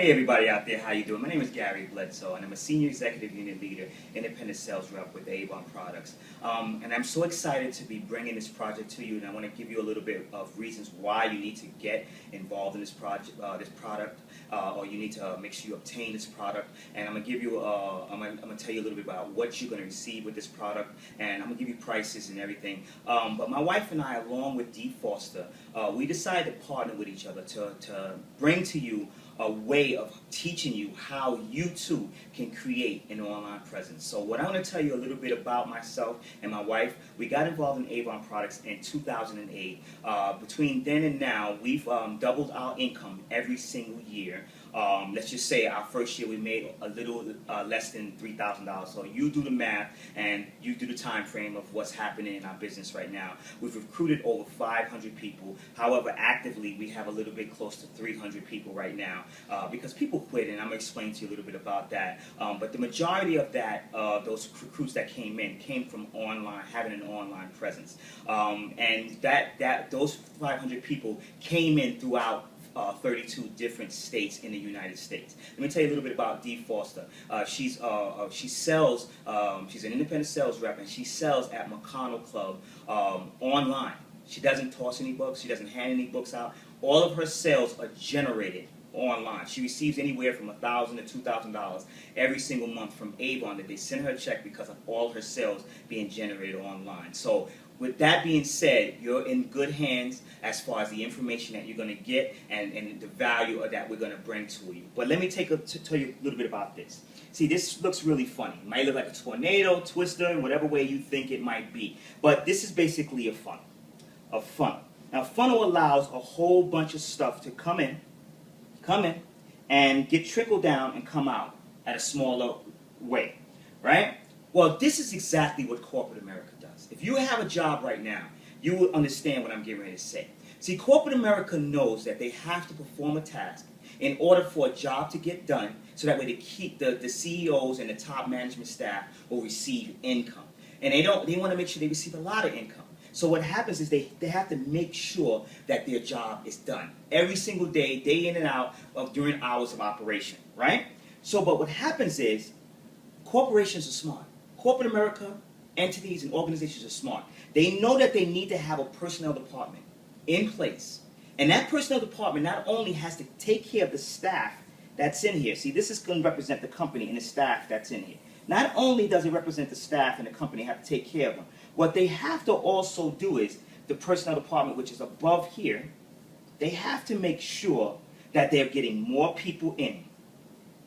Hey everybody out there, how you doing? My name is Gary Bledsoe, and I'm a Senior Executive Unit Leader, Independent Sales Rep with Avon Products. And I'm so excited to be bringing this project to you, and I want to give you a little bit of reasons why you need to get involved in this product, or you need to make sure you obtain this product. And I'm going to give you, I'm going to tell you a little bit about what you're going to receive with this product, and I'm going to give you prices and everything. But my wife and I, along with Dee Foster, we decided to partner with each other to bring to you a way of teaching you how you too can create an online presence. So what I want to tell you a little bit about myself and my wife, we got involved in Avon Products in 2008. Between then and now, we've doubled our income every single year. Let's just say our first year we made a little less than $3,000. So you do the math and you do the time frame of what's happening in our business right now. We've recruited over 500 people. However, actively we have a little bit close to 300 people right now because people quit, and I'm going to explain to you a little bit about that. But the majority of that, those recruits that came in, came from online, having an online presence. And those 500 people came in throughout 32 different states in the United States. Let me tell you a little bit about Dee Foster. She sells, she's an independent sales rep, and she sells at McConnell Club online. She doesn't toss any books, she doesn't hand any books out. All of her sales are generated online. She receives anywhere from $1,000 to $2,000 every single month from Avon that they send her a check because of all her sales being generated online. So with that being said, you're in good hands as far as the information that you're going to get and the value of that we're going to bring to you. But let me tell you a little bit about this. See, this looks really funny. It might look like a tornado, twister, in whatever way you think it might be. But this is basically a funnel. A funnel. Now, a funnel allows a whole bunch of stuff to come in, and get trickled down and come out at a smaller way, right? Well, this is exactly what corporate America does. If you have a job right now, you will understand what I'm getting ready to say. See, corporate America knows that they have to perform a task in order for a job to get done, so that way they keep the CEOs and the top management staff will receive income. And they want to make sure they receive a lot of income. So what happens is they have to make sure that their job is done every single day, day in and out during hours of operation, right? So, but what happens is corporations are smart. Corporate America, entities and organizations are smart. They know that they need to have a personnel department in place. And that personnel department not only has to take care of the staff that's in here. See, this is going to represent the company and the staff that's in here. Not only does it represent the staff and the company have to take care of them, what they have to also do is, the personnel department, which is above here, they have to make sure that they're getting more people in.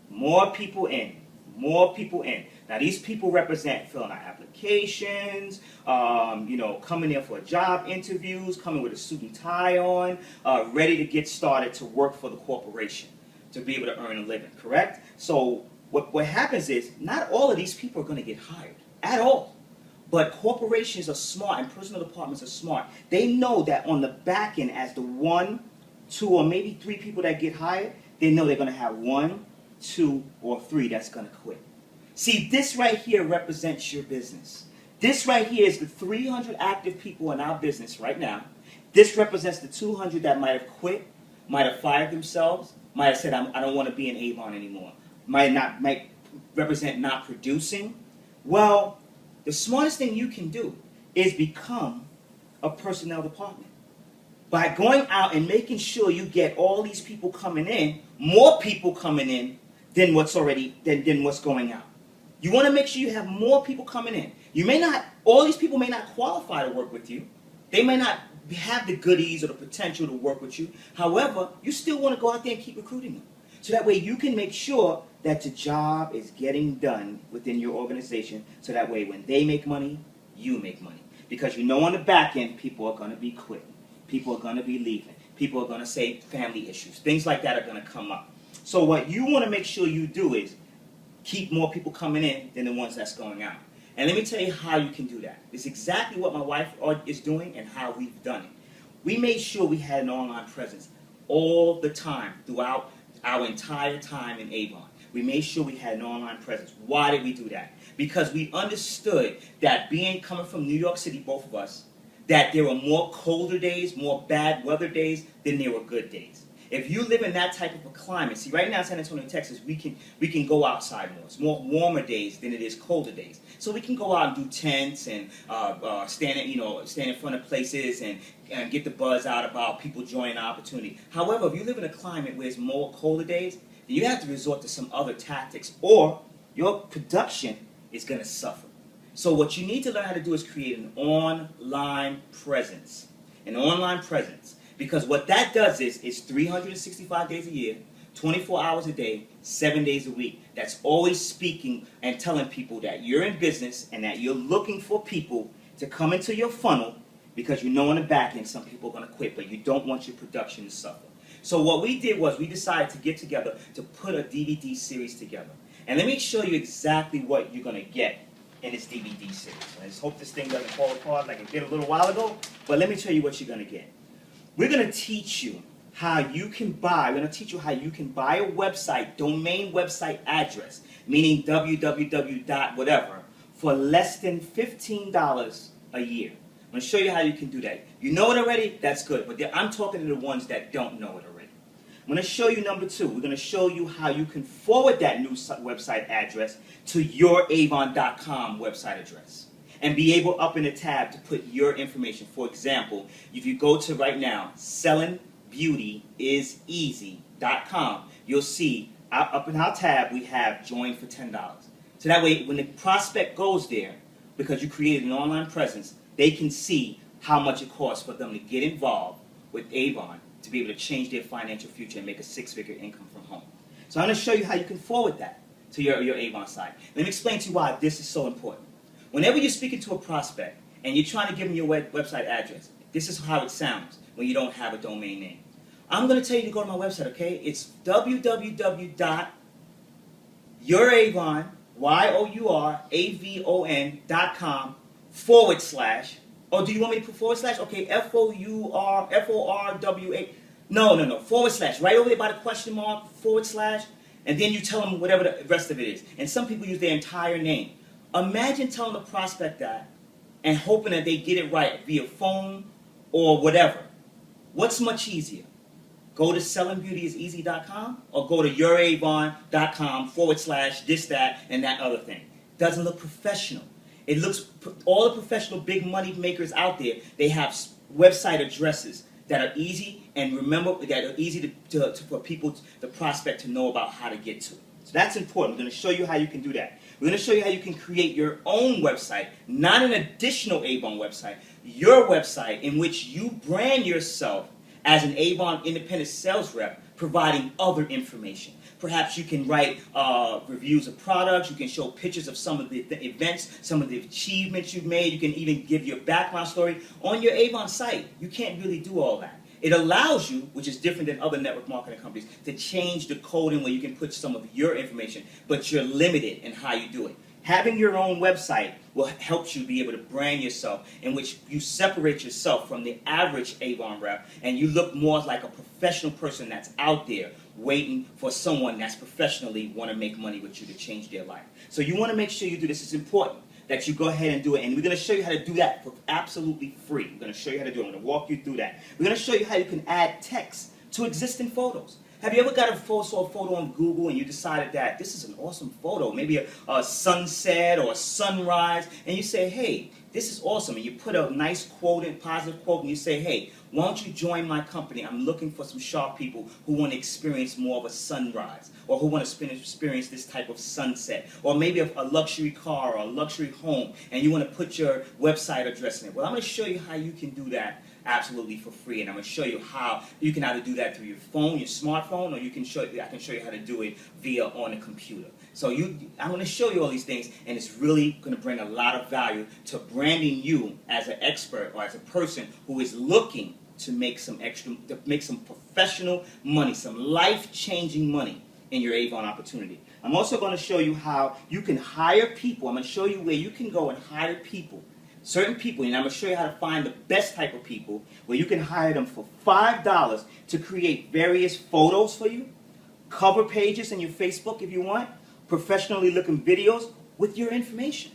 More people in. More people in. Now, these people represent filling out applications, coming in for job interviews, coming with a suit and tie on, ready to get started to work for the corporation, to be able to earn a living, correct? So what happens is, not all of these people are going to get hired at all. But corporations are smart, and personnel departments are smart. They know that on the back end, as the 1, 2, or maybe 3 people that get hired, they know they're going to have 1, 2, or 3 that's going to quit. See, this right here represents your business. This right here is the 300 active people in our business right now. This represents the 200 that might have quit, might have fired themselves, might have said, I don't want to be in Avon anymore. Might represent not producing. Well, the smartest thing you can do is become a personnel department. By going out and making sure you get all these people coming in, more people coming in than what's going out. You want to make sure you have more people coming in. All these people may not qualify to work with you. They may not have the goodies or the potential to work with you. However, you still want to go out there and keep recruiting them. So that way you can make sure that the job is getting done within your organization, so that way when they make money, you make money. Because on the back end, people are going to be quitting. People are going to be leaving. People are going to say family issues. Things like that are going to come up. So what you want to make sure you do is keep more people coming in than the ones that's going out. And let me tell you how you can do that. It's exactly what my wife is doing and how we've done it. We made sure we had an online presence all the time throughout our entire time in Avon. We made sure we had an online presence. Why did we do that? Because we understood that coming from New York City, both of us, that there were more colder days, more bad weather days than there were good days. If you live in that type of a climate, see, right now in San Antonio, Texas, we can go outside more. It's more warmer days than it is colder days. So we can go out and do tents and stand in front of places and get the buzz out about people joining our opportunity. However, if you live in a climate where it's more colder days, then you have to resort to some other tactics, or your production is going to suffer. So what you need to learn how to do is create an online presence. An online presence. Because what that does is, it's 365 days a year, 24 hours a day, 7 days a week. That's always speaking and telling people that you're in business and that you're looking for people to come into your funnel, because you know in the back end some people are going to quit, but you don't want your production to suffer. So what we did was we decided to get together to put a DVD series together. And let me show you exactly what you're going to get in this DVD series. I just hope this thing doesn't fall apart like it did a little while ago, but let me tell you what you're going to get. We're going to teach you how you can buy, we're going to teach you how you can buy a website, domain website address, meaning www. whatever, for less than $15 a year. I'm going to show you how you can do that. You know it already? That's good. But I'm talking to the ones that don't know it already. I'm going to show you number 2. We're going to show you how you can forward that new website address to your Avon.com website address, and be able, up in the tab, to put your information. For example, if you go to right now, sellingbeautyiseasy.com, you'll see up in our tab we have join for $10. So that way, when the prospect goes there, because you created an online presence, they can see how much it costs for them to get involved with Avon to be able to change their financial future and make a 6-figure income from home. So I'm going to show you how you can forward that to your Avon site. Let me explain to you why this is so important. Whenever you're speaking to a prospect and you're trying to give them your website address, this is how it sounds when you don't have a domain name. I'm going to tell you to go to my website, okay? It's www.youravon.com / or do you want me to put / Okay, FORWA. No. / right over there by the question mark, / and then you tell them whatever the rest of it is. And some people use their entire name. Imagine telling the prospect that and hoping that they get it right via phone or whatever. What's much easier? Go to sellingbeautyiseasy.com or go to youravon.com / this, that, and that other thing. Doesn't look professional. It looks, all the professional big money makers out there, they have website addresses that are easy, and remember, that are easy for people, the prospect, to know about how to get to it. So that's important. We're going to show you how you can do that. We're going to show you how you can create your own website, not an additional Avon website, your website in which you brand yourself as an Avon independent sales rep, providing other information. Perhaps you can write reviews of products. You can show pictures of some of the events, some of the achievements you've made. You can even give your background story on your Avon site. You can't really do all that. It allows you, which is different than other network marketing companies, to change the coding where you can put some of your information, but you're limited in how you do it. Having your own website will help you be able to brand yourself, in which you separate yourself from the average Avon rep, and you look more like a professional person that's out there waiting for someone that's professionally want to make money with you to change their life. So you want to make sure you do this. It's important that you go ahead and do it, and we're going to show you how to do that for absolutely free. We're going to show you how to do it. I'm going to walk you through that. We're going to show you how you can add text to existing photos. Have you ever got a photo on Google and you decided that this is an awesome photo, maybe a sunset or a sunrise, and you say, hey, this is awesome, and you put a nice quote in, positive quote, and you say, hey, why don't you join my company? I'm looking for some sharp people who want to experience more of a sunrise, or who want to experience this type of sunset, or maybe a luxury car or a luxury home, and you want to put your website address in it. Well, I'm going to show you how you can do that absolutely for free, and I'm going to show you how you can either do that through your phone, your smartphone, or I can show you how to do it via on a computer. So I'm going to show you all these things, and it's really going to bring a lot of value to branding you as an expert or as a person who is looking to make some professional money, some life-changing money in your Avon opportunity. I'm also going to show you how you can hire people. I'm going to show you where you can go and hire people. Certain people, and I'm going to show you how to find the best type of people where you can hire them for $5 to create various photos for you, cover pages in your Facebook if you want, professionally looking videos with your information.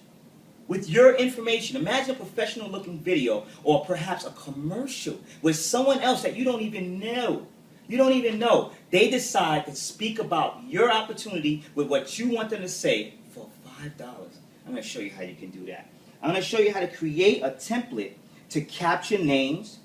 With your information. Imagine a professional looking video or perhaps a commercial with someone else that you don't even know You don't even know. They decide to speak about your opportunity with what you want them to say for $5. I'm going to show you how you can do that. I'm going to show you how to create a template to capture names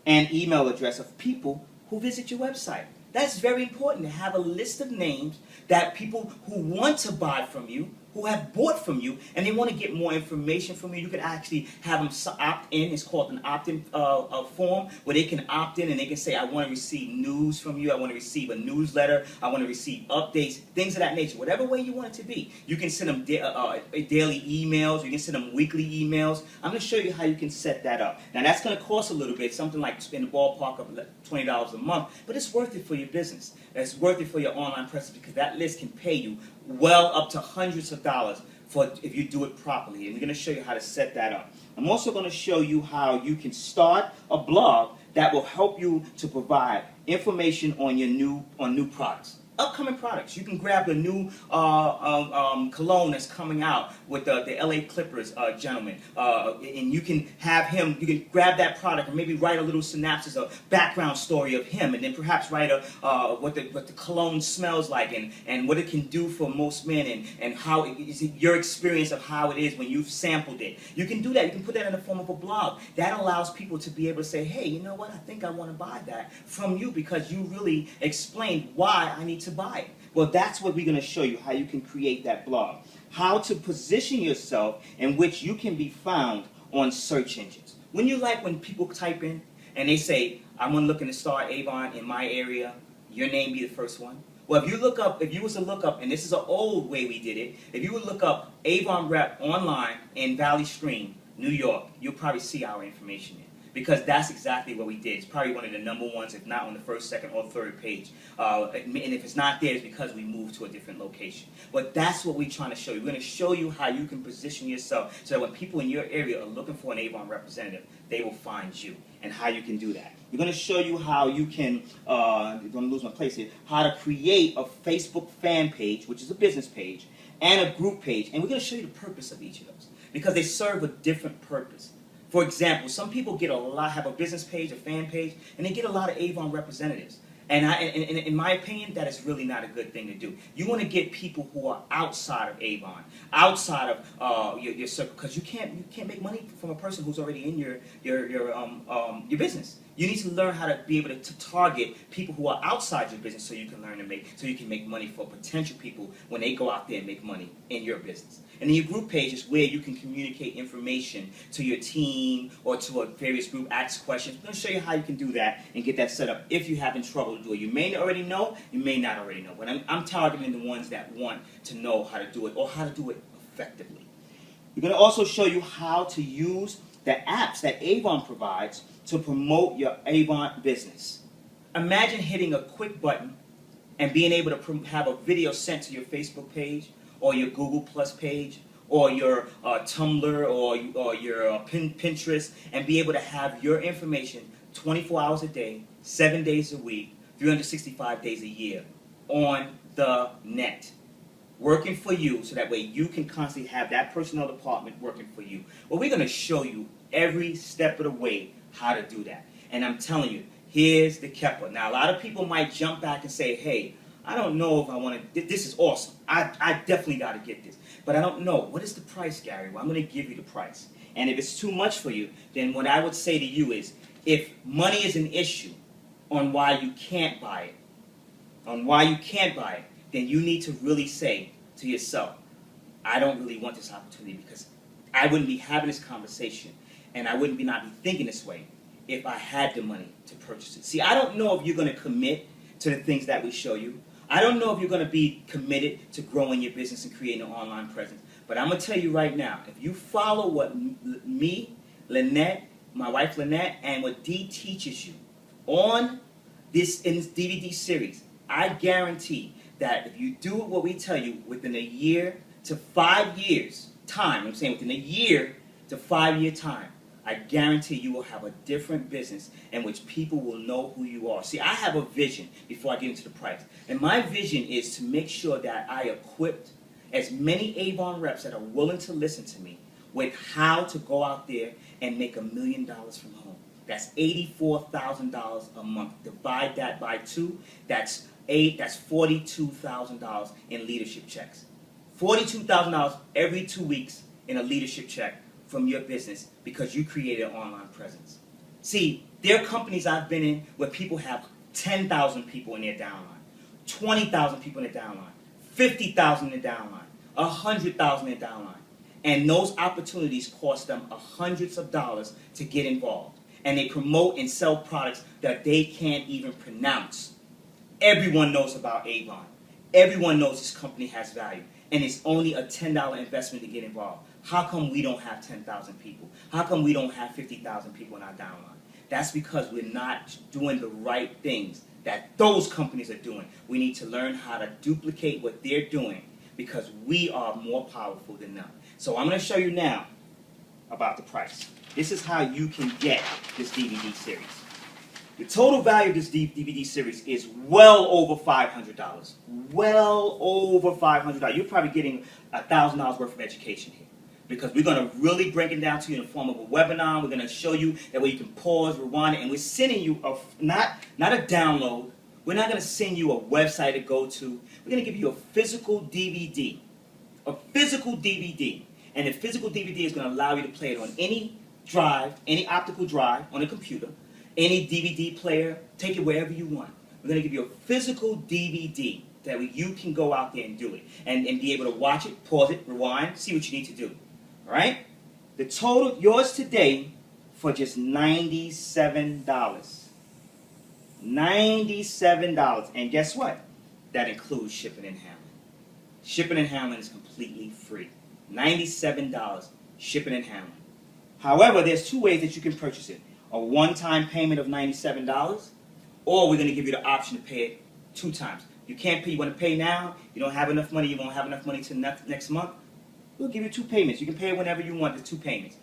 and email address of people who visit your website. That's very important, to have a list of names that people who want to buy from you, who have bought from you, and they want to get more information from you. You can actually have them opt in. It's called an opt-in form, where they can opt in and they can say, I want to receive news from you, I want to receive a newsletter, I want to receive updates, things of that nature. Whatever way you want it to be. You can send them daily emails, you can send them weekly emails. I'm going to show you how you can set that up. Now that's going to cost a little bit, something like in the ballpark of $20 a month, but it's worth it for your business. It's worth it for your online presence, because that list can pay you well up to hundreds of dollars for if you do it properly. And we're going to show you how to set that up. I'm also going to show you how you can start a blog that will help you to provide information on your new products. Upcoming products. You can grab the new cologne that's coming out with the LA Clippers gentleman, and you can have him, you can grab that product and maybe write a little synopsis, a background story of him, and then perhaps write what the cologne smells like, and what it can do for most men, and how your experience of how it is when you've sampled it. You can do that. You can put that in the form of a blog. That allows people to be able to say, hey, you know what, I think I want to buy that from you because you really explained why I need to buy it. Well, that's what we're going to show you, how you can create that blog. How to position yourself in which you can be found on search engines. When people type in and they say, I'm looking to start Avon in my area, your name be the first one. Well, if you was to look up, and this is an old way we did it, if you would look up Avon Rep online in Valley Stream, New York, you'll probably see our information there. Because that's exactly what we did. It's probably one of the number ones, if not on the first, second, or third page. And if it's not there, it's because we moved to a different location. But that's what we're trying to show you. We're going to show you how you can position yourself so that when people in your area are looking for an Avon representative, they will find you, and how you can do that. We're going to show you how you can, I'm going to lose my place here, how to create a Facebook fan page, which is a business page, and a group page. And we're going to show you the purpose of each of those, because they serve a different purpose. For example, some people have a business page, a fan page, and they get a lot of Avon representatives. And in my opinion, that is really not a good thing to do. You want to get people who are outside of Avon, outside of your circle, because you can't make money from a person who's already in your business. You need to learn how to be able to target people who are outside your business, so you can make money for potential people when they go out there and make money in your business. And then your group page is where you can communicate information to your team or to a various group, ask questions. I'm going to show you how you can do that and get that set up if you're having trouble to do it. You may already know, you may not already know, but I'm targeting the ones that want to know how to do it, or how to do it effectively. We're going to also show you how to use the apps that Avon provides to promote your Avon business. Imagine hitting a quick button and being able to have a video sent to your Facebook page, or your Google Plus page, or your Tumblr, or your Pinterest, and be able to have your information 24 hours a day, 7 days a week, 365 days a year on the net, working for you, so that way you can constantly have that personnel department working for you. Well, we're going to show you every step of the way how to do that. And I'm telling you, here's the Kepler. Now, a lot of people might jump back and say, hey, I don't know if I want to, this is awesome. I definitely got to get this. But I don't know. What is the price, Gary? Well, I'm going to give you the price. And if it's too much for you, then what I would say to you is, if money is an issue on why you can't buy it, then you need to really say to yourself, I don't really want this opportunity, because I wouldn't be having this conversation, and I wouldn't not be thinking this way if I had the money to purchase it. See, I don't know if you're going to commit to the things that we show you. I don't know if you're going to be committed to growing your business and creating an online presence. But I'm going to tell you right now, if you follow what me, Lynette, my wife Lynette, and what Dee teaches you in this DVD series, I guarantee that if you do what we tell you within a year to 5 years time, I'm saying within a year to 5 year time, I guarantee you will have a different business in which people will know who you are. See, I have a vision before I get into the price. And my vision is to make sure that I equipped as many Avon reps that are willing to listen to me with how to go out there and make $1 million from home. That's $84,000 a month. Divide that by 2. That's $42,000 in leadership checks. $42,000 every 2 weeks in a leadership check from your business because you created an online presence. See, there are companies I've been in where people have 10,000 people in their downline, 20,000 people in their downline, 50,000 in their downline, 100,000 in their downline. And those opportunities cost them hundreds of dollars to get involved. And they promote and sell products that they can't even pronounce. Everyone knows about Avon. Everyone knows this company has value. And it's only a $10 investment to get involved. How come we don't have 10,000 people? How come we don't have 50,000 people in our downline? That's because we're not doing the right things that those companies are doing. We need to learn how to duplicate what they're doing because we are more powerful than them. So I'm going to show you now about the price. This is how you can get this DVD series. The total value of this DVD series is well over $500. Well over $500. You're probably getting $1,000 worth of education here. Because we're going to really break it down to you in the form of a webinar. We're going to show you that way you can pause, rewind it, and we're sending you not a download. We're not going to send you a website to go to. We're going to give you a physical DVD. A physical DVD. And the physical DVD is going to allow you to play it on any drive, any optical drive on a computer, any DVD player, take it wherever you want. We're going to give you a physical DVD that you can go out there and do it. And be able to watch it, pause it, rewind, see what you need to do. All right? The total, yours today, for just $97. $97. And guess what? That includes shipping and handling. Shipping and handling is completely free. $97, shipping and handling. However, there's 2 ways that you can purchase it. A one-time payment of $97, or we're going to give you the option to pay it 2 times. You can't pay, you want to pay now, you don't have enough money, you won't have enough money till next month. We'll give you 2 payments. You can pay it whenever you want, the 2 payments.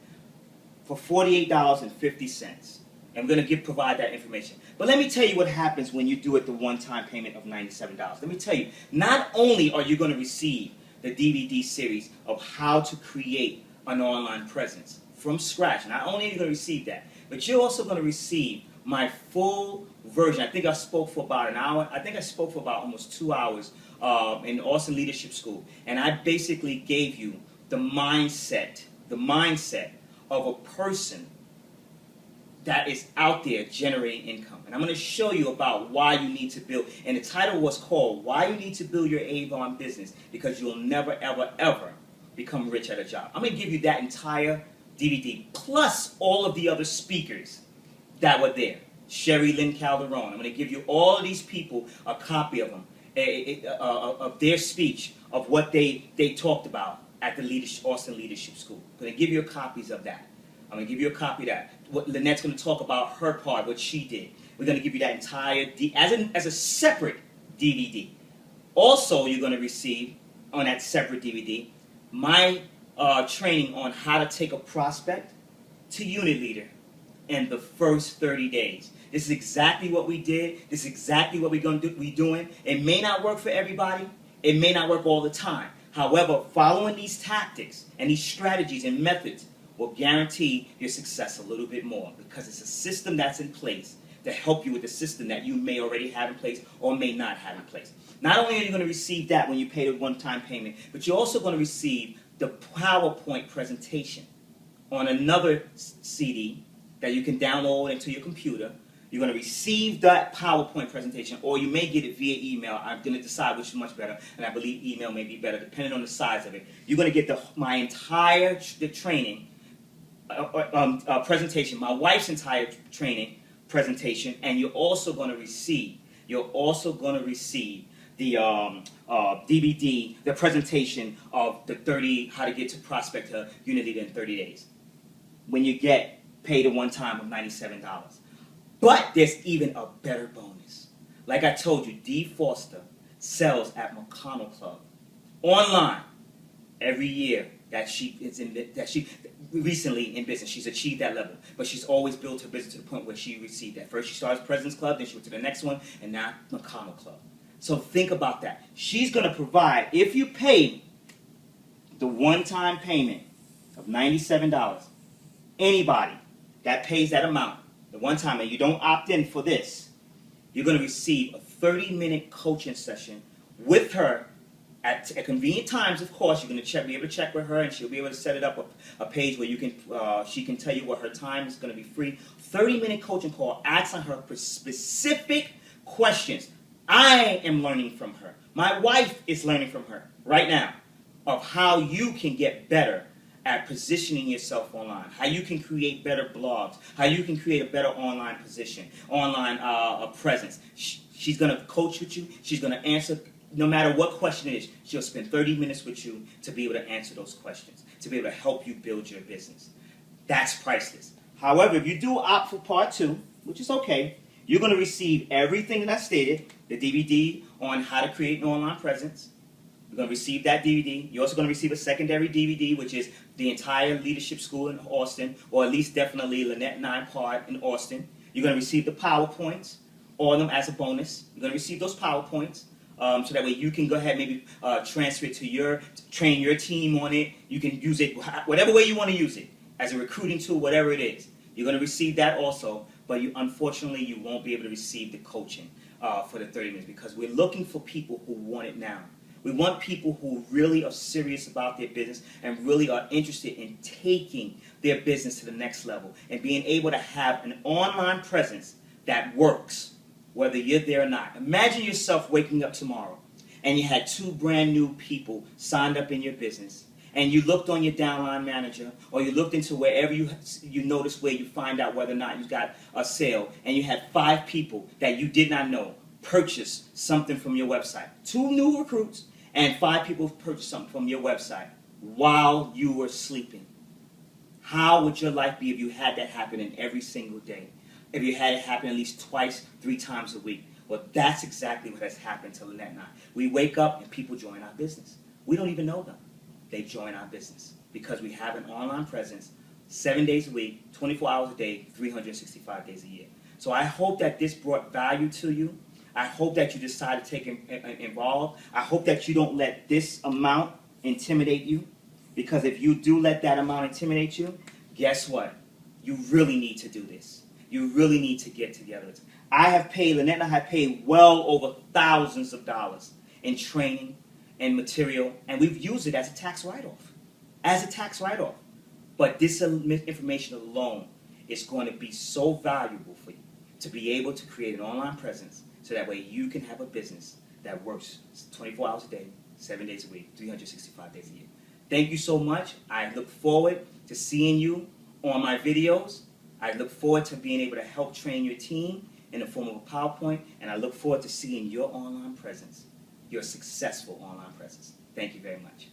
For $48.50. And we're going to provide that information. But let me tell you what happens when you do it the one-time payment of $97. Let me tell you, not only are you going to receive the DVD series of how to create an online presence from scratch, not only are you going to receive that, but you're also going to receive my full version. I think I spoke for about an hour. I think I spoke for about almost 2 hours in Austin Leadership School. And I basically gave you the mindset of a person that is out there generating income. And I'm going to show you about why you need to build. And the title was called, Why You Need to Build Your Avon Business, because you'll never, ever, ever become rich at a job. I'm going to give you that entire DVD, plus all of the other speakers that were there. Sherry Lynn Calderon. I'm going to give you all of these people a copy of them, of their speech, of what they talked about at the Austin Leadership School. I'm going to give you copies of that. I'm going to give you a copy of that. What Lynette's going to talk about her part, what she did. We're going to give you that entire, as a separate DVD. Also, you're going to receive, on that separate DVD, my training on how to take a prospect to unit leader in the first 30 days. This is exactly what we did. This is exactly what we're going to be doing. It may not work for everybody. It may not work all the time. However, following these tactics and these strategies and methods will guarantee your success a little bit more, because it's a system that's in place to help you with the system that you may already have in place or may not have in place. Not only are you going to receive that when you pay the one-time payment, but you're also going to receive the PowerPoint presentation on another CD that you can download into your computer. You're going to receive that PowerPoint presentation, or you may get it via email. I'm going to decide which is much better, and I believe email may be better depending on the size of it. You're going to get my entire training presentation, my wife's entire training presentation, and you're also going to receive the DVD, the presentation of the how to get to prospect to unit leader in 30 days. When you get paid a one time of $97. But there's even a better bonus. Like I told you, Dee Foster sells at McConnell Club online every year that she recently in business. She's achieved that level, but she's always built her business to the point where she received that. First she started President's Club, then she went to the next one, and now McConnell Club. So think about that. She's going to provide, if you pay the one-time payment of $97, anybody that pays that amount, the one time, and you don't opt in for this, you're going to receive a 30-minute coaching session with her at convenient times. Of course, you're going to be able to check with her, and she'll be able to set it up a page where you can she can tell you what her time is going to be free. 30-minute coaching call, asking her for specific questions. I am learning from her. My wife is learning from her right now of how you can get better at positioning yourself online, how you can create better blogs, how you can create a better online presence. She's going to coach with you. She's going to answer no matter what question it is. She'll spend 30 minutes with you to be able to answer those questions, to be able to help you build your business. That's priceless. However, if you do opt for part 2, which is okay, you're going to receive everything that I stated, the DVD on how to create an online presence. You're going to receive that DVD. You're also going to receive a secondary DVD, which is the entire leadership school in Austin, or at least definitely Lynette and I part in Austin. You're going to receive the PowerPoints, all of them as a bonus. You're going to receive those PowerPoints, so that way you can go ahead and maybe transfer it to train your team on it. You can use it whatever way you want to use it, as a recruiting tool, whatever it is. You're going to receive that also, but unfortunately you won't be able to receive the coaching for the 30 minutes, because we're looking for people who want it now. We want people who really are serious about their business and really are interested in taking their business to the next level and being able to have an online presence that works, whether you're there or not. Imagine yourself waking up tomorrow and you had 2 brand new people signed up in your business, and you looked on your downline manager, or you looked into wherever you notice where you find out whether or not you got a sale, and you had 5 people that you did not know purchase something from your website. 2 new recruits and 5 people purchased something from your website while you were sleeping. How would your life be if you had that happen in every single day? If you had it happen at least twice, 3 times a week? Well, that's exactly what has happened to Lynette and I. We wake up and people join our business. We don't even know them. They join our business because we have an online presence 7 days a week, 24 hours a day, 365 days a year. So I hope that this brought value to you. I hope that you decide to take involved. I hope that you don't let this amount intimidate you, because if you do let that amount intimidate you, guess what? You really need to do this. You really need to get together. Lynette and I have paid well over thousands of dollars in training and material, and we've used it as a tax write-off. But this information alone is going to be so valuable for you to be able to create an online presence, so that way you can have a business that works 24 hours a day, 7 days a week, 365 days a year. Thank you so much. I look forward to seeing you on my videos. I look forward to being able to help train your team in the form of a PowerPoint, and I look forward to seeing your online presence, your successful online presence. Thank you very much.